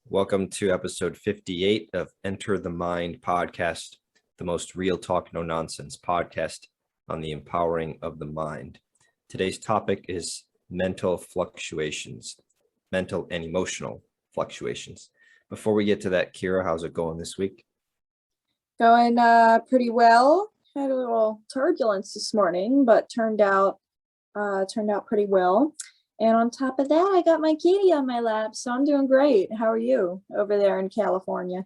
Welcome to episode 58 of Enter the Mind podcast, the most real talk, no nonsense podcast on the empowering of the mind. Today's topic is mental fluctuations, mental and emotional fluctuations. Before we get to that, Kyra, how's it going this week? Going pretty well. Had a little turbulence this morning, but turned out pretty well. And on top of that, I got my kitty on my lap, so I'm doing great. How are you over there in California?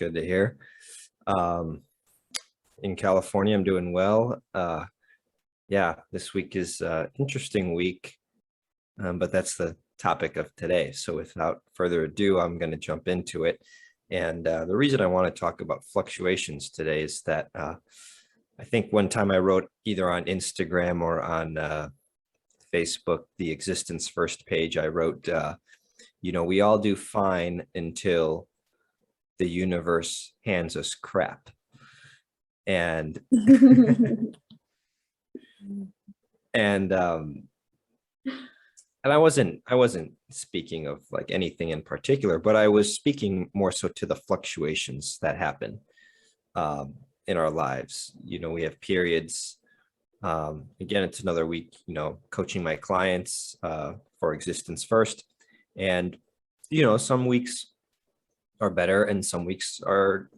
Good to hear. In California, I'm doing well. This week is an interesting week, but that's the topic of today. So without further ado, I'm going to jump into it. And the reason I want to talk about fluctuations today is that I think one time I wrote either on Instagram or on Facebook, the existence first page, I wrote, we all do fine until the universe hands us crap. And and I wasn't speaking of like anything in particular, but I was speaking more so to the fluctuations that happen in our lives. We have periods. Again, it's another week, coaching my clients for existence first. And, some weeks are better and some weeks are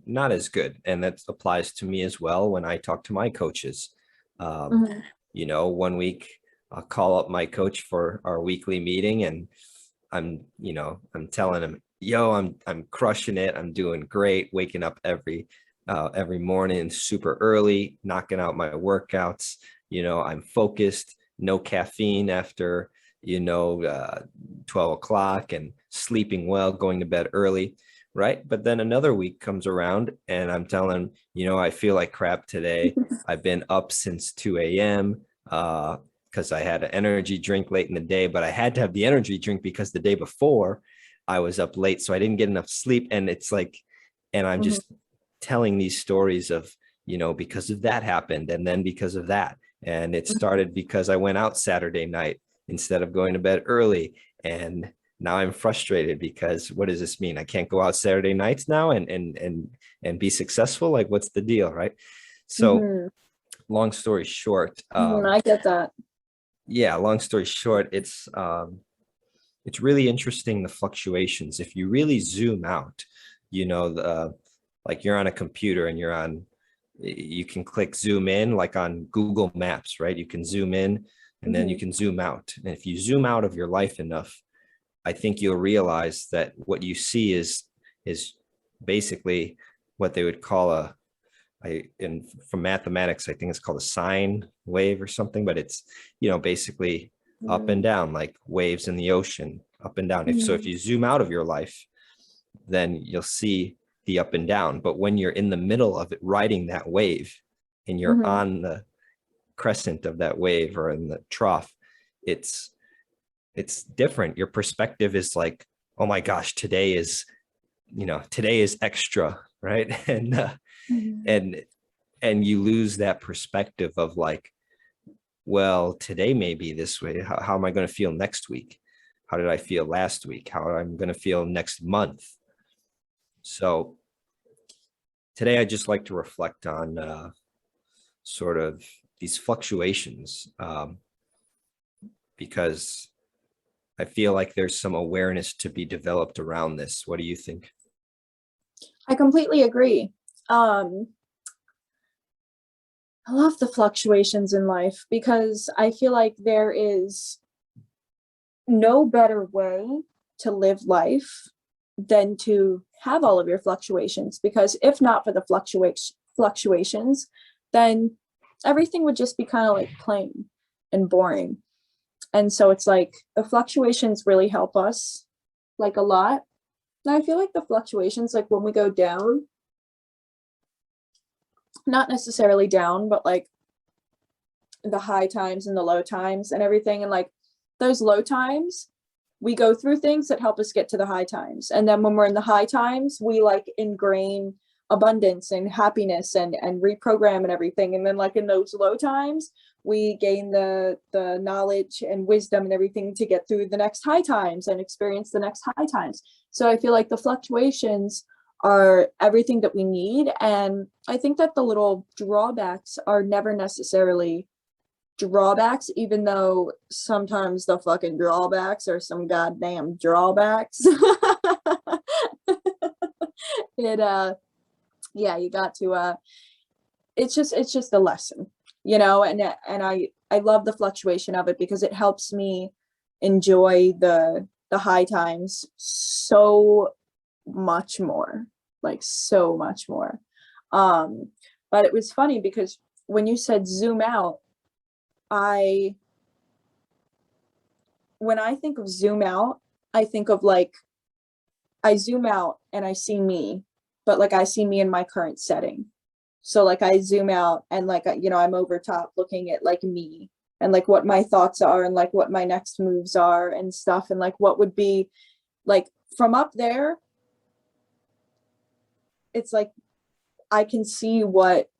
not as good. And that applies to me as well when I talk to my coaches. One week I'll call up my coach for our weekly meeting and I'm telling him, I'm crushing it. I'm doing great, waking up every morning super early, knocking out my workouts. I'm focused, no caffeine after 12 o'clock and sleeping well, going to bed early, right? But then another week comes around and I'm telling I feel like crap today. I've been up since 2 a.m. Because I had an energy drink late in the day, but I had to have the energy drink because the day before I was up late, so I didn't get enough sleep. And it's like, and I'm just telling these stories of, because of that happened. And then because of that, and it started because I went out Saturday night instead of going to bed early. And now I'm frustrated because what does this mean? I can't go out Saturday nights now and be successful. Like, what's the deal? Right. So long story short, I get that. Yeah. Long story short, it's really interesting, the fluctuations. If you really zoom out, like you're on a computer and you can click zoom in, like on Google Maps, right? You can zoom in and then you can zoom out. And if you zoom out of your life enough, I think you'll realize that what you see is basically what they would call from mathematics, I think it's called a sine wave or something, but it's, basically up and down, like waves in the ocean, up and down. If you zoom out of your life, then you'll see the up and down. But when you're in the middle of it, riding that wave and you're on the crescent of that wave or in the trough, it's different. Your perspective is like, oh my gosh, today is extra, right? And you lose that perspective of like, well, today may be this way. How am I going to feel next week? How did I feel last week? How am I going to feel next month? So today I just like to reflect on sort of these fluctuations because I feel like there's some awareness to be developed around this. What do you think? I completely agree. I love the fluctuations in life because I feel like there is no better way to live life than to have all of your fluctuations, because if not for the fluctuations, then everything would just be kind of like plain and boring. And so it's like the fluctuations really help us like a lot. And I feel like the fluctuations, like when we go down, not necessarily down, but like the high times and the low times and everything. And like those low times, we go through things that help us get to the high times. And then when we're in the high times, we like ingrain abundance and happiness and reprogram and everything. And then like in those low times, we gain the knowledge and wisdom and everything to get through the next high times and experience the next high times. So I feel like the fluctuations are everything that we need. And I think that the little drawbacks are never necessarily drawbacks, even though sometimes the fucking drawbacks are some goddamn drawbacks. Yeah, you got to it's just a lesson, you know, and I love the fluctuation of it because it helps me enjoy the high times so much more, like so much more. But it was funny because when you said zoom out, when I think of zoom out, I think of like, I zoom out and I see me, but like I see me in my current setting. So like I zoom out and like, you know, I'm over top looking at like me and like what my thoughts are and like what my next moves are and stuff. And like what would be like from up there, it's like I can see what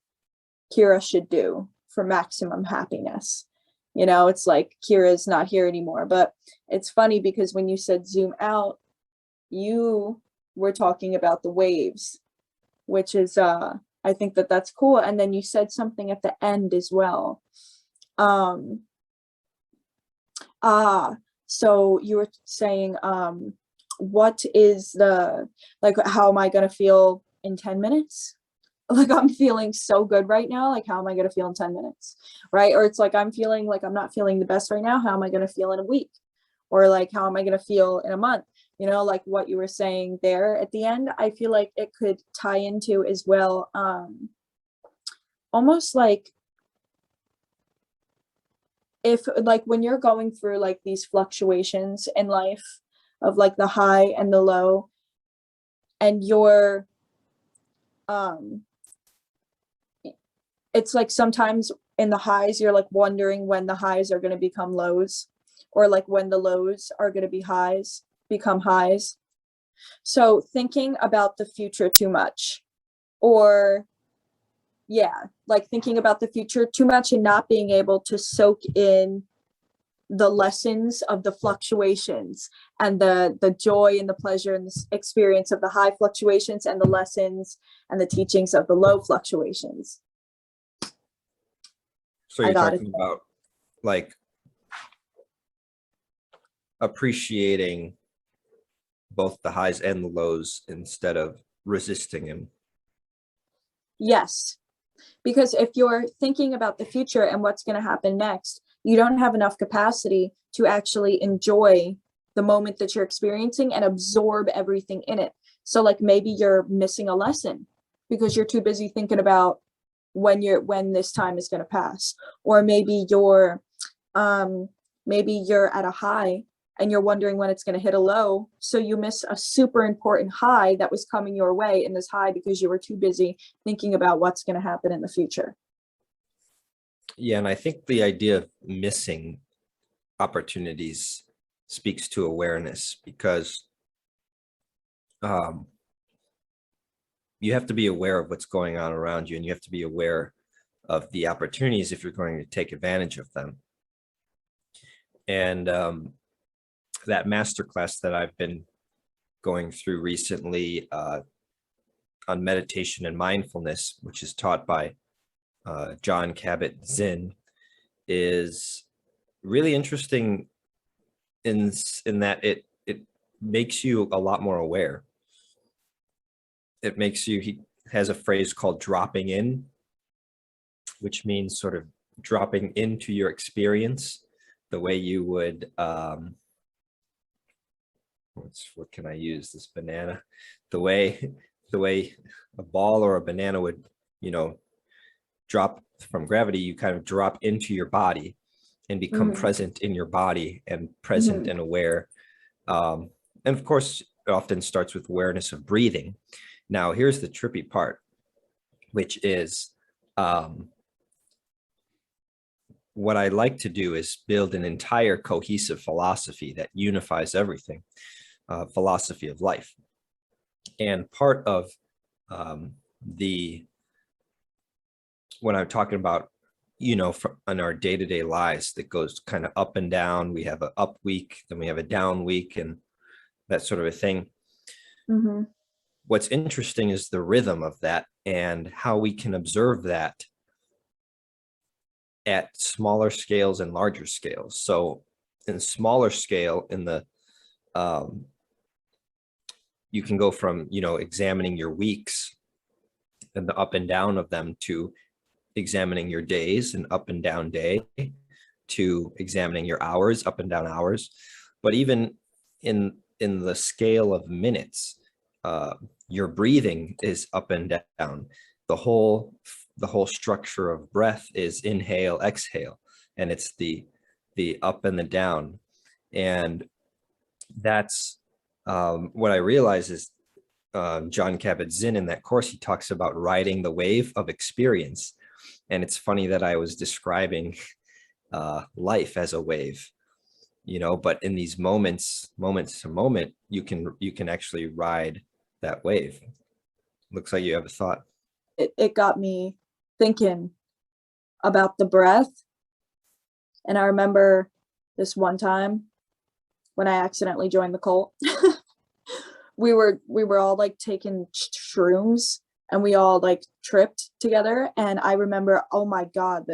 Kyra should do for maximum happiness. You know, it's like Kyra's not here anymore. But it's funny because when you said zoom out, you were talking about the waves, which is I think that that's cool. And then you said something at the end as well. So you were saying what is the, like, how am I going to feel in 10 minutes? Like I'm feeling so good right now, like how am I going to feel in 10 minutes, right? Or it's like I'm feeling like I'm not feeling the best right now, how am I going to feel in a week? Or like how am I going to feel in a month? You know, like what you were saying there at the end, I feel like it could tie into as well, almost like if like when you're going through like these fluctuations in life of like the high and the low, and you're it's like sometimes in the highs you're like wondering when the highs are going to become lows, or like when the lows are going to be highs become highs. So thinking about the future too much, or yeah, like thinking about the future too much and not being able to soak in the lessons of the fluctuations and the joy and the pleasure and the experience of the high fluctuations and the lessons and the teachings of the low fluctuations. So you're talking about like appreciating both the highs and the lows instead of resisting them. Yes, because if you're thinking about the future and what's going to happen next, you don't have enough capacity to actually enjoy the moment that you're experiencing and absorb everything in it. So like maybe you're missing a lesson because you're too busy thinking about when this time is going to pass, or maybe you're at a high and you're wondering when it's going to hit a low, so you miss a super important high that was coming your way in this high because you were too busy thinking about what's going to happen in the future. Yeah, and I think the idea of missing opportunities speaks to awareness, because you have to be aware of what's going on around you, and you have to be aware of the opportunities if you're going to take advantage of them. And that masterclass that I've been going through recently on meditation and mindfulness, which is taught by John Kabat-Zinn, is really interesting in that it makes you a lot more aware. It makes you, he has a phrase called dropping in, which means sort of dropping into your experience the way you would, what can I use, this banana, the way a ball or a banana would, you know, drop from gravity, you kind of drop into your body and become present in your body and present and aware. And of course, it often starts with awareness of breathing. Now, here's the trippy part, which is what I like to do is build an entire cohesive philosophy that unifies everything, philosophy of life. And part of when I'm talking about, you know, in our day-to-day lives, that goes kind of up and down. We have an up week, then we have a down week, and that sort of a thing. Mm-hmm. What's interesting is the rhythm of that and how we can observe that at smaller scales and larger scales. So in smaller scale, in the you can go from, you know, examining your weeks and the up and down of them, to examining your days and up and down day, to examining your hours, up and down hours. But even in the scale of minutes, your breathing is up and down. The whole structure of breath is inhale, exhale, and it's the up and the down. And that's what I realize is Jon Kabat-Zinn, in that course, he talks about riding the wave of experience. And it's funny that I was describing life as a wave, you know, but in these moments to moment, you can actually ride that wave. Looks like you have a thought. It got me thinking about the breath. And I remember this one time when I accidentally joined the cult. we were all like taking shrooms, and we all like tripped together. And I remember, oh my God,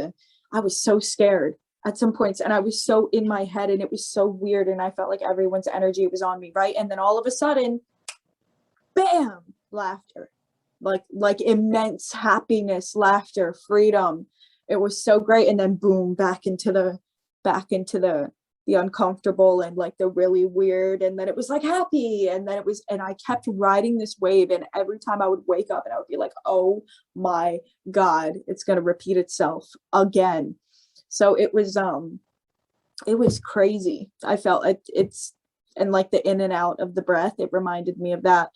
I was so scared at some points, and I was so in my head, and it was so weird. And I felt like everyone's energy was on me, right? And then all of a sudden, bam, laughter, like immense happiness, laughter, freedom. It was so great. And then boom, back into the uncomfortable and like the really weird. And then it was like happy. And then and I kept riding this wave. And every time I would wake up and I would be like, oh my God, it's going to repeat itself again. So it was crazy. I felt it's, and like the in and out of the breath, it reminded me of that.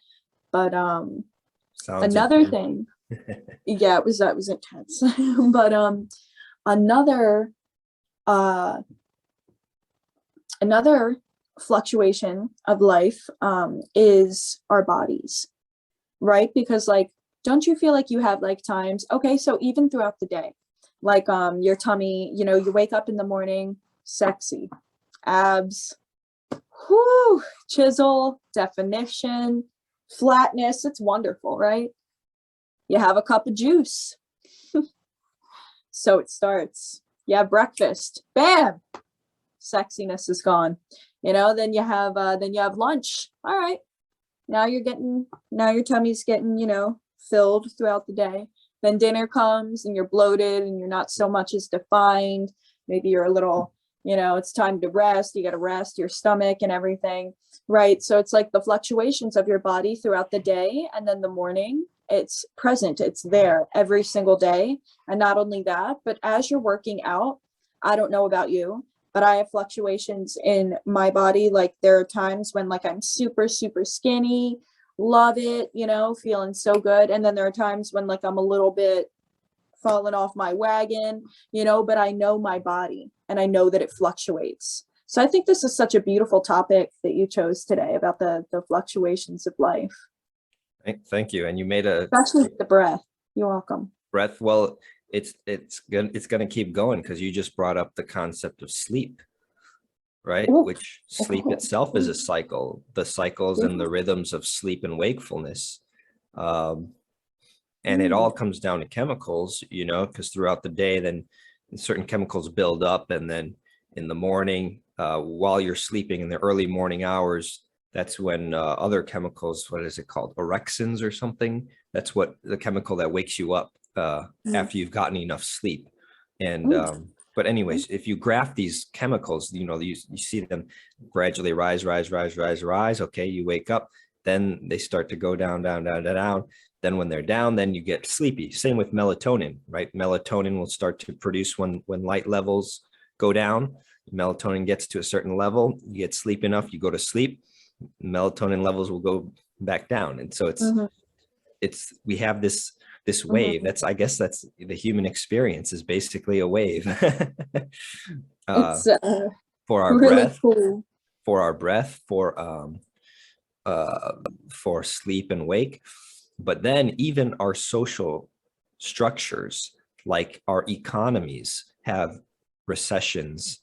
But Sounds another intense. thing, yeah, it was intense. But another fluctuation of life is our bodies, right? Because like, don't you feel like you have like times, okay, so even throughout the day, like your tummy, you know, you wake up in the morning, sexy, abs, whoo, chisel, definition, flatness, it's wonderful, right? You have a cup of juice. So it starts. You have breakfast, bam, sexiness is gone. You know, then you have lunch. All right, now your tummy's getting, you know, filled throughout the day. Then dinner comes and you're bloated and you're not so much as defined. Maybe you're a little, you know, it's time to rest. You got to rest your stomach and everything, right? So it's like the fluctuations of your body throughout the day, and then the morning, it's present, it's there every single day. And not only that, but as you're working out, I don't know about you, but I have fluctuations in my body. Like there are times when like I'm super, super skinny, love it, you know, feeling so good. And then there are times when like I'm a little bit falling off my wagon, you know, but I know my body and I know that it fluctuates. So I think this is such a beautiful topic that you chose today about the fluctuations of life. Thank you. And you made especially the breath. You're welcome. Breath. Well, it's going to keep going, because you just brought up the concept of sleep, right? Ooh. Which sleep itself is a cycle, the cycles and the rhythms of sleep and wakefulness. And it all comes down to chemicals, you know, because throughout the day, then certain chemicals build up. And then in the morning, while you're sleeping in the early morning hours, that's when other chemicals, what is it called? Orexins or something. That's what the chemical that wakes you up after you've gotten enough sleep. And but anyways, if you graph these chemicals, you know, you see them gradually rise. Okay, you wake up, then they start to go down. Then when they're down, then you get sleepy. Same with melatonin, right? Melatonin will start to produce when light levels go down. Melatonin gets to a certain level, you get sleep enough, you go to sleep, melatonin levels will go back down. And so we have this wave. I guess that's the human experience, is basically a wave. It's for our really breath, cool. for sleep and wake. But then even our social structures, like our economies, have recessions,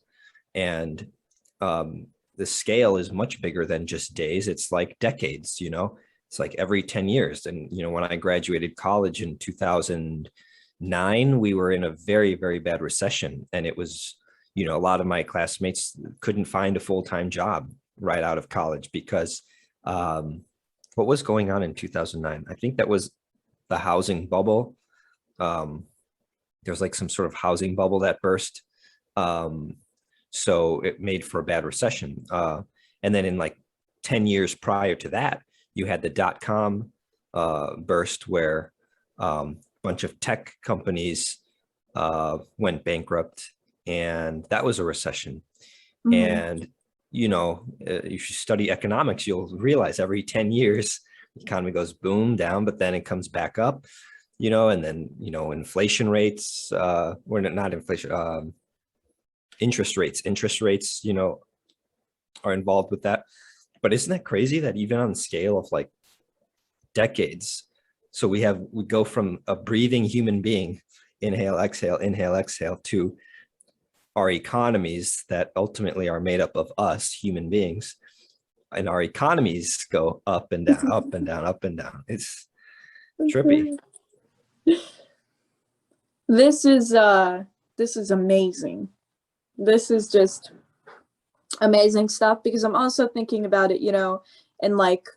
and the scale is much bigger than just days. It's like decades, you know, it's like every 10 years. And, you know, when I graduated college in 2009, we were in a very, very bad recession. And it was, you know, a lot of my classmates couldn't find a full-time job right out of college because what was going on in 2009? I think that was the housing bubble. There was like some sort of housing bubble that burst. So it made for a bad recession. And then in like 10 years prior to that, you had the dot-com burst where a bunch of tech companies went bankrupt, and that was a recession. Mhm. And, you know, if you study economics, you'll realize every 10 years, the economy goes boom, down, but then it comes back up, you know, and then, you know, inflation rates, or not inflation, interest rates, you know, are involved with that. But isn't that crazy that even on the scale of like decades, so we go from a breathing human being, inhale, exhale, to our economies that ultimately are made up of us human beings, and our economies go up and down, up and down, up and down. It's trippy. This is amazing. This is just amazing stuff, because I'm also thinking about it, you know, in like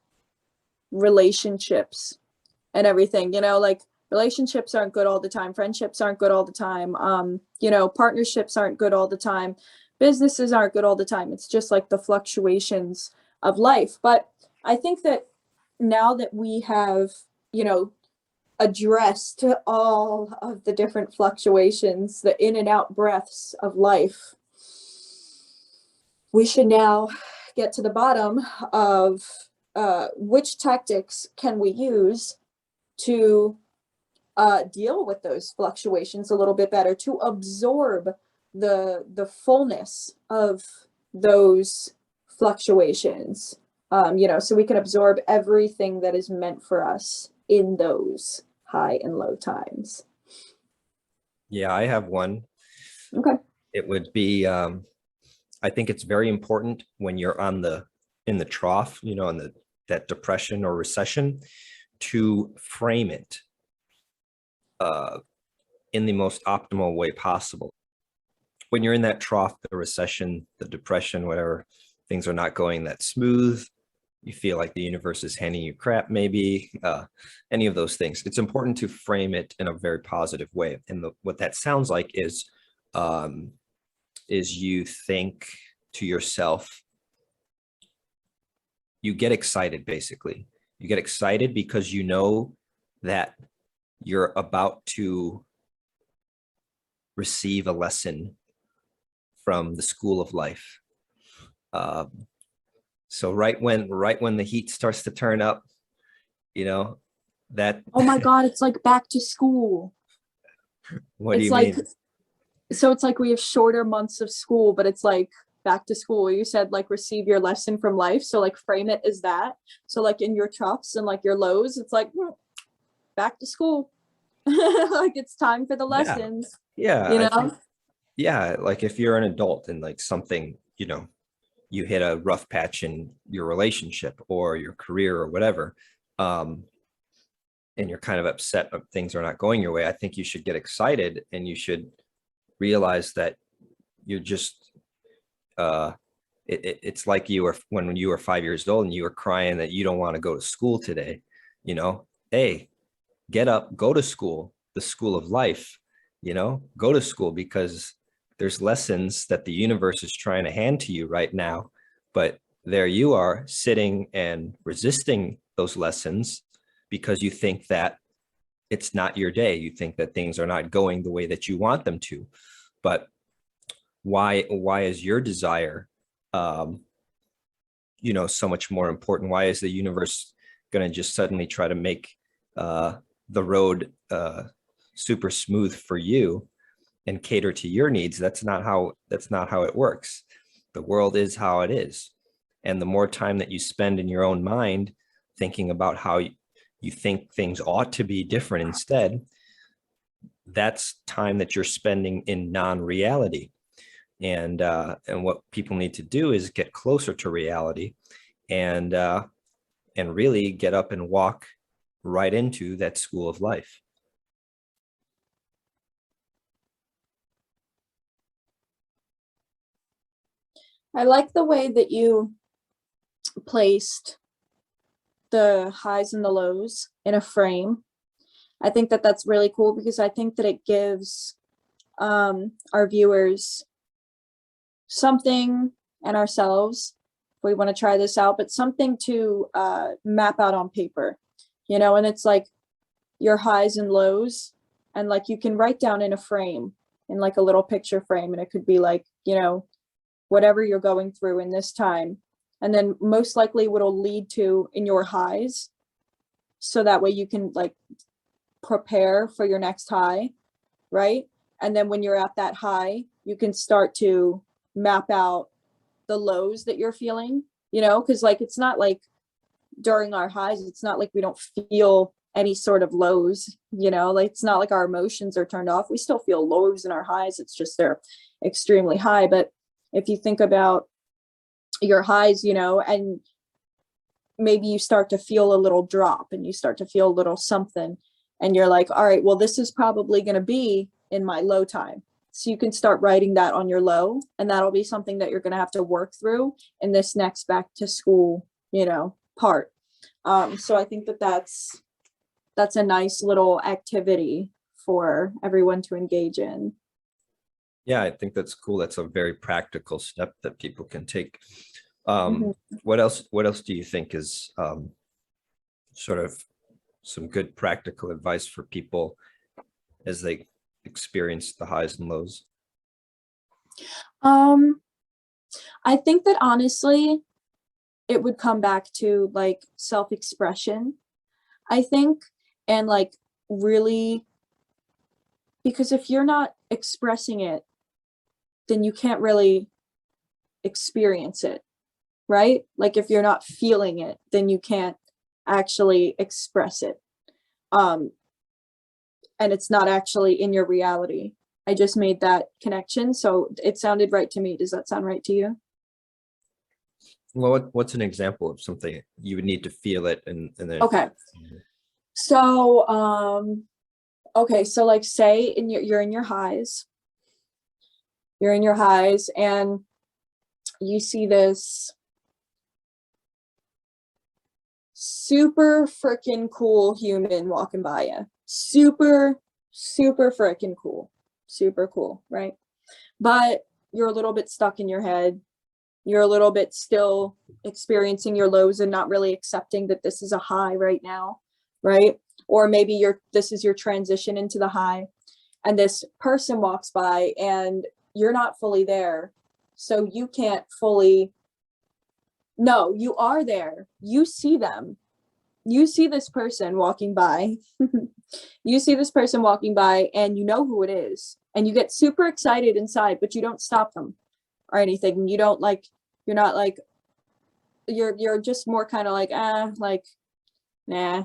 relationships and everything, you know, like relationships aren't good all the time. Friendships aren't good all the time. You know, partnerships aren't good all the time. Businesses aren't good all the time. It's just like the fluctuations of life. But I think that now that we have, you know, addressed all of the different fluctuations, the in and out breaths of life, we should now get to the bottom of which tactics can we use to deal with those fluctuations a little bit better, to absorb the fullness of those fluctuations, you know, so we can absorb everything that is meant for us in those high and low times. Yeah, I have one. Okay. It would be, I think it's very important when you're in the trough, you know, in that depression or recession, to frame it in the most optimal way possible. When you're in that trough, the recession, the depression, whatever, things are not going that smooth, you feel like the universe is handing you crap, maybe, any of those things. It's important to frame it in a very positive way. And what that sounds like is you think to yourself, you get excited, basically. You get excited because you know that you're about to receive a lesson from the school of life. So right when the heat starts to turn up, you know, that. Oh my God, it's like back to school. What do you like, mean? So it's like we have shorter months of school, but it's like back to school. You said like receive your lesson from life. So like frame it as that. So like in your troughs and like your lows, it's like back to school. Like it's time for the lessons. Yeah, You I know? think, yeah, like if you're an adult and like something, you know, you hit a rough patch in your relationship or your career or whatever, and you're kind of upset that things are not going your way, I think you should get excited, and you should realize that you're just, it's like you were when you were 5 years old and you were crying that you don't want to go to school today, you know. Hey, get up, go to school, the school of life, you know, go to school, because there's lessons that the universe is trying to hand to you right now. But there you are sitting and resisting those lessons because you think that it's not your day. You think that things are not going the way that you want them to. But why is your desire, you know, so much more important? Why is the universe going to just suddenly try to make the road super smooth for you and cater to your needs? That's not how it works. The world is how it is. And the more time that you spend in your own mind thinking about how you think things ought to be different instead, that's time that you're spending in non-reality. And what people need to do is get closer to reality and really get up and walk right into that school of life. I like the way that you placed the highs and the lows in a frame. I think that that's really cool because I think that it gives our viewers something, and ourselves, if we want to try this out, but something to map out on paper, you know, and it's like your highs and lows, and like you can write down in a frame, in like a little picture frame, and it could be like, you know, whatever you're going through in this time, and then most likely what will lead to in your highs, so that way you can like prepare for your next high, right? And then when you're at that high, you can start to map out the lows that you're feeling, you know, because like it's not like during our highs, it's not like we don't feel any sort of lows, you know, like it's not like our emotions are turned off. We still feel lows in our highs. It's just they're extremely high. But if you think about your highs, you know, and maybe you start to feel a little drop and you start to feel a little something, and you're like, all right, well, this is probably going to be in my low time. So you can start writing that on your low, and that'll be something that you're going to have to work through in this next back to school, you know, part. So I think that that's a nice little activity for everyone to engage in. Yeah, I think that's cool. That's a very practical step that people can take. Mhm. What else do you think is sort of some good practical advice for people as they experience the highs and lows? I think that honestly, it would come back to like self-expression, I think, and like really, because if you're not expressing it, then you can't really experience it, right? Like if you're not feeling it, then you can't actually express it. Um, and it's not actually in your reality. I just made that connection, so it sounded right to me. Does that sound right to you? Well, what's an example of something you would need to feel it and then Okay. So, okay, so like say you're in your highs, and you see this super freaking cool human walking by you. Super freaking cool. Super cool, right? But you're a little bit stuck in your head. You're a little bit still experiencing your lows and not really accepting that this is a high right now, right? Or maybe this is your transition into the high, and this person walks by and you're not fully there. So you can't fully, no, you are there. You see them. You see this person walking by. You see this person walking by and you know who it is. And you get super excited inside, but you don't stop them or anything. You don't like, you're not like, you're just more kind of like, like, nah.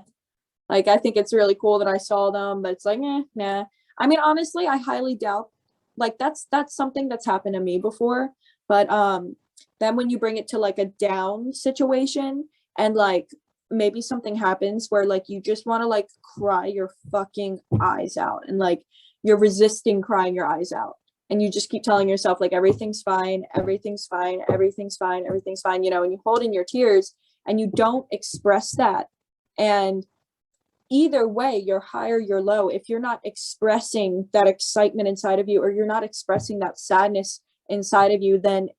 Like, I think it's really cool that I saw them, but it's like, nah. I mean, honestly, I highly doubt, like, that's something that's happened to me before. But then when you bring it to like a down situation, and like maybe something happens where like you just want to like cry your fucking eyes out, and like you're resisting crying your eyes out, and you just keep telling yourself like everything's fine, everything's fine, everything's fine, everything's fine, you know, and you hold in your tears and you don't express that. And either way, you're high or you're low, if you're not expressing that excitement inside of you, or you're not expressing that sadness inside of you, then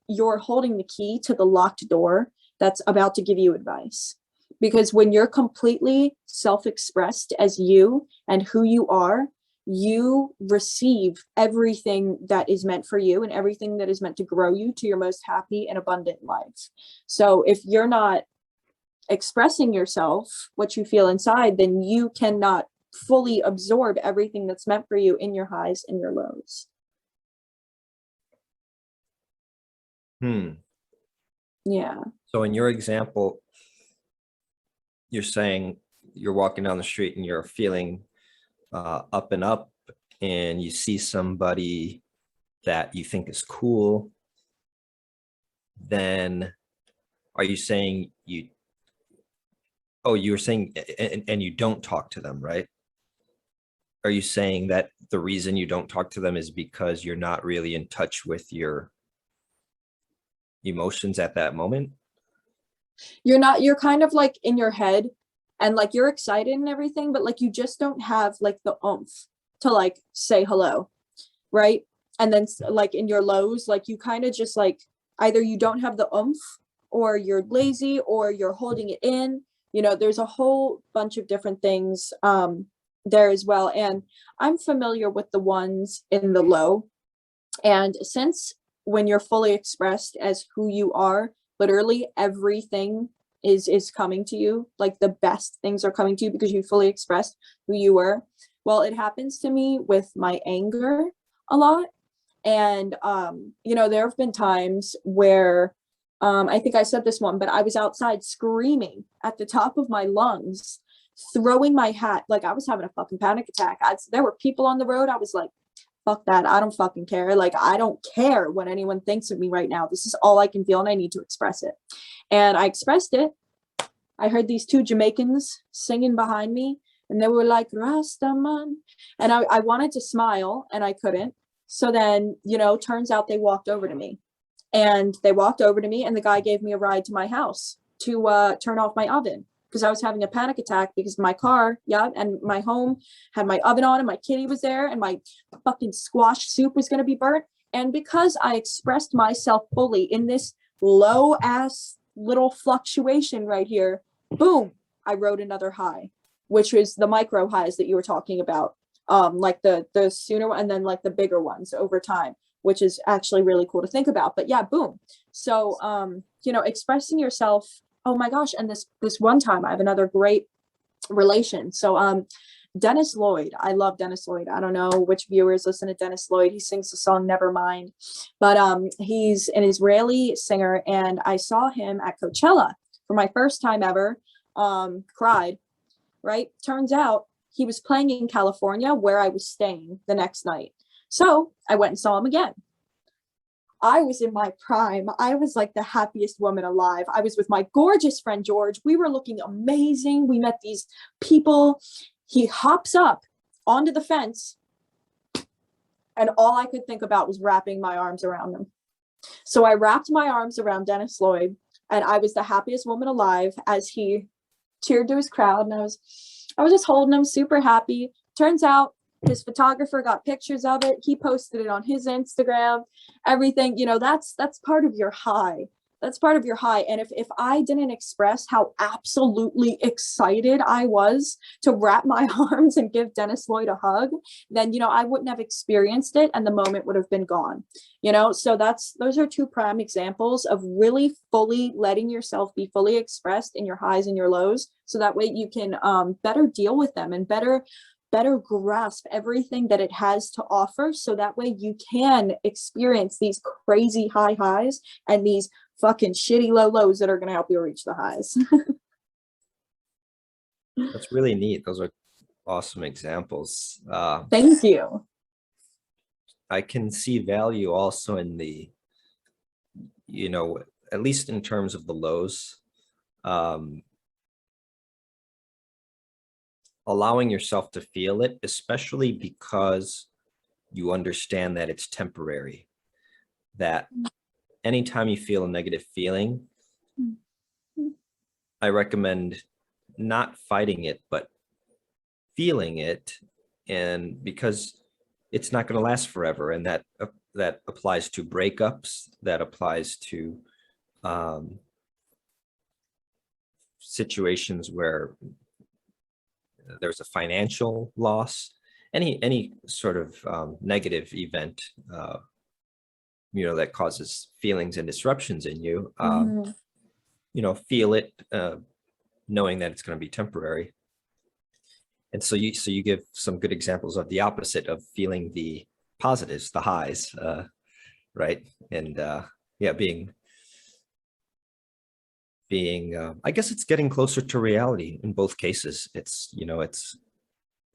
you're holding the key to the locked door that's about to give you advice. Because when you're completely self-expressed as you and who you are, you receive everything that is meant for you and everything that is meant to grow you to your most happy and abundant life. So if you're not expressing yourself, what you feel inside, then you cannot fully absorb everything that's meant for you in your highs and your lows. Yeah. So in your example, you're saying you're walking down the street and you're feeling up and up, and you see somebody that you think is cool, then are you saying you, oh, you were saying, and you don't talk to them, right? Are you saying that the reason you don't talk to them is because you're not really in touch with your emotions at that moment? You're kind of like in your head and like you're excited and everything, but like you just don't have like the oomph to like say hello, right? And then like in your lows, like you kind of just like either you don't have the oomph or you're lazy or you're holding it in. You know, there's a whole bunch of different things there as well. And I'm familiar with the ones in the low. And since when you're fully expressed as who you are, literally everything is coming to you, like the best things are coming to you because you fully expressed who you were. Well, it happens to me with my anger a lot. And you know, there have been times where I think I said this one, but I was outside screaming at the top of my lungs, throwing my hat, like I was having a fucking panic attack. There were people on the road. I was like, fuck that. I don't fucking care. Like, I don't care what anyone thinks of me right now. This is all I can feel and I need to express it. And I expressed it. I heard these two Jamaicans singing behind me and they were like, Rastaman. And I wanted to smile and I couldn't. So then, you know, turns out they walked over to me and the guy gave me a ride to my house to turn off my oven because I was having a panic attack because my car, and my home had my oven on and my kitty was there and my fucking squash soup was going to be burnt. And because I expressed myself fully in this low ass little fluctuation right here, boom, I wrote another high, which was the micro highs that you were talking about. Like the sooner and then like the bigger ones over time, which is actually really cool to think about. But yeah, boom. So you know, expressing yourself. Oh my gosh. And this one time I have another great relation. So Dennis Lloyd, I love Dennis Lloyd. I don't know which viewers listen to Dennis Lloyd. He sings the song Nevermind, but he's an Israeli singer and I saw him at Coachella for my first time ever. Cried, right? Turns out he was playing in California where I was staying the next night. So I went and saw him again. I was in my prime. I was like the happiest woman alive. I was with my gorgeous friend, George. We were looking amazing. We met these people. He hops up onto the fence and all I could think about was wrapping my arms around him. So I wrapped my arms around Dennis Lloyd and I was the happiest woman alive as he cheered to his crowd. And I was just holding him, super happy. Turns out his photographer got pictures of it. He posted it on his Instagram, everything, you know, that's part of your high. That's part of your high. And if I didn't express how absolutely excited I was to wrap my arms and give Dennis Lloyd a hug, then, you know, I wouldn't have experienced it and the moment would have been gone, you know? So those are two prime examples of really fully letting yourself be fully expressed in your highs and your lows. So that way you can better deal with them and better grasp everything that it has to offer. So that way you can experience these crazy high highs and these fucking shitty low lows that are going to help you reach the highs. That's really neat. Those are awesome examples. Thank you. I can see value also in the, you know, at least in terms of the lows, allowing yourself to feel it, especially because you understand that it's temporary, that anytime you feel a negative feeling, I recommend not fighting it, but feeling it. And because it's not going to last forever. And that applies to breakups, that applies to situations where there's a financial loss, any sort of negative event, you know, that causes feelings and disruptions in you, you know, feel it, knowing that it's going to be temporary. And so you give some good examples of the opposite of feeling the positives, the highs, right? And yeah, being being, I guess it's getting closer to reality in both cases. It's,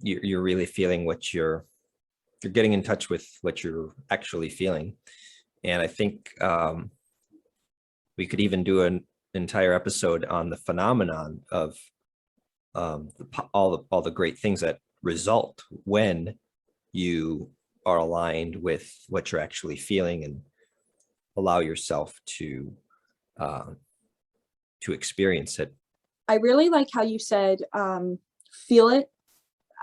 you're really feeling what you're getting in touch with what you're actually feeling. And I think we could even do an entire episode on the phenomenon of all the great things that result when you are aligned with what you're actually feeling and allow yourself to experience it. I really like how you said feel it.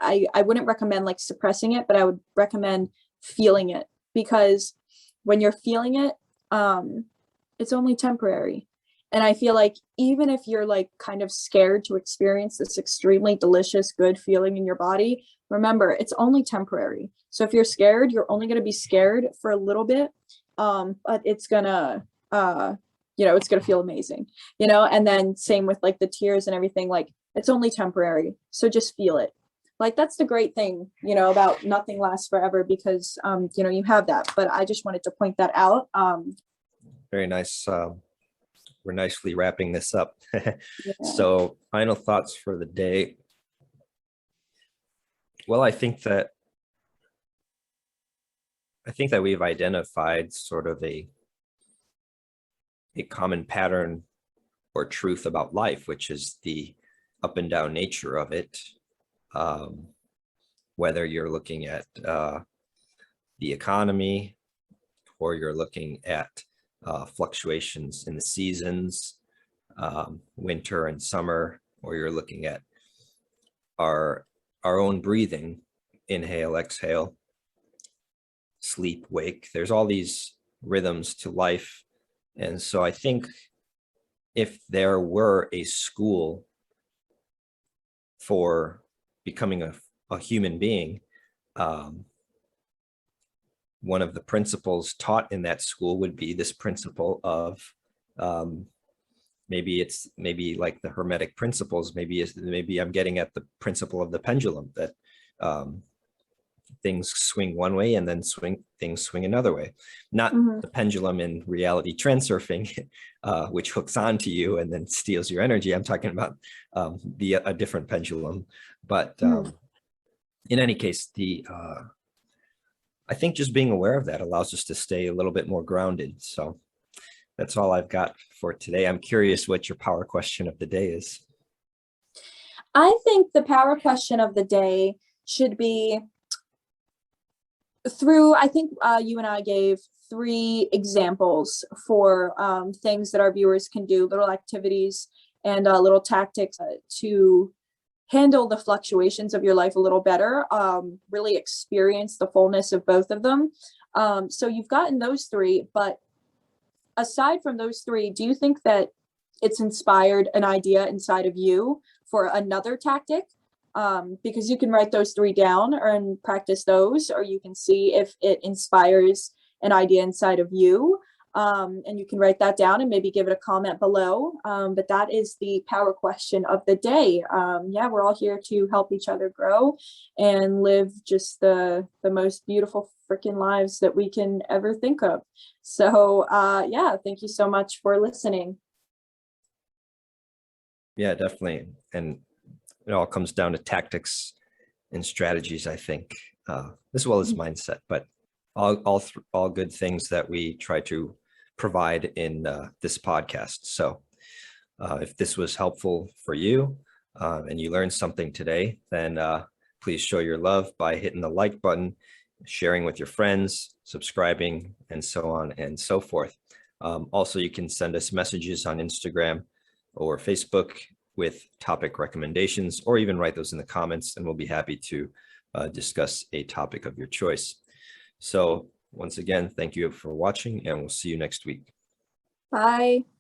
I wouldn't recommend like suppressing it, but I would recommend feeling it, because when you're feeling it, it's only temporary. And I feel like even if you're like kind of scared to experience this extremely delicious, good feeling in your body, remember, it's only temporary. So if you're scared, you're only going to be scared for a little bit, but it's gonna, it's gonna feel amazing, and then same with like the tears and everything, like it's only temporary. So just feel it. Like that's the great thing, about nothing lasts forever, because, you have that. But I just wanted to point that out. Very nice. We're nicely wrapping this up. Yeah. So final thoughts for the day. Well, I think that we've identified sort of a common pattern or truth about life, which is the up and down nature of it. Whether you're looking at the economy, or you're looking at fluctuations in the seasons, winter and summer, or you're looking at our own breathing, inhale, exhale, sleep, wake. There's all these rhythms to life. And so I think if there were a school for becoming a human being, one of the principles taught in that school would be this principle of maybe like the Hermetic principles. Maybe I'm getting at the principle of the pendulum, that things swing one way and then things swing another way. Not the pendulum in reality transurfing, which hooks onto you and then steals your energy. I'm talking about a different pendulum. But in any case, I think just being aware of that allows us to stay a little bit more grounded. So that's all I've got for today. I'm curious what your power question of the day is. I think the power question of the day should be I think you and I gave 3 examples for things that our viewers can do, little activities and little tactics to handle the fluctuations of your life a little better, really experience the fullness of both of them. So you've gotten those 3, but aside from those 3, do you think that it's inspired an idea inside of you for another tactic? Because you can write those 3 down and practice those, or you can see if it inspires an idea inside of you. And you can write that down and maybe give it a comment below. But that is the power question of the day. We're all here to help each other grow and live just the most beautiful freaking lives that we can ever think of. So thank you so much for listening. Yeah, definitely. And it all comes down to tactics and strategies, I think, as well as mindset, but all good things that we try to provide in this podcast. So if this was helpful for you and you learned something today, then please show your love by hitting the like button, sharing with your friends, subscribing, and so on and so forth. Also, you can send us messages on Instagram or Facebook with topic recommendations, or even write those in the comments, and we'll be happy to discuss a topic of your choice. So once again, thank you for watching, and we'll see you next week. Bye.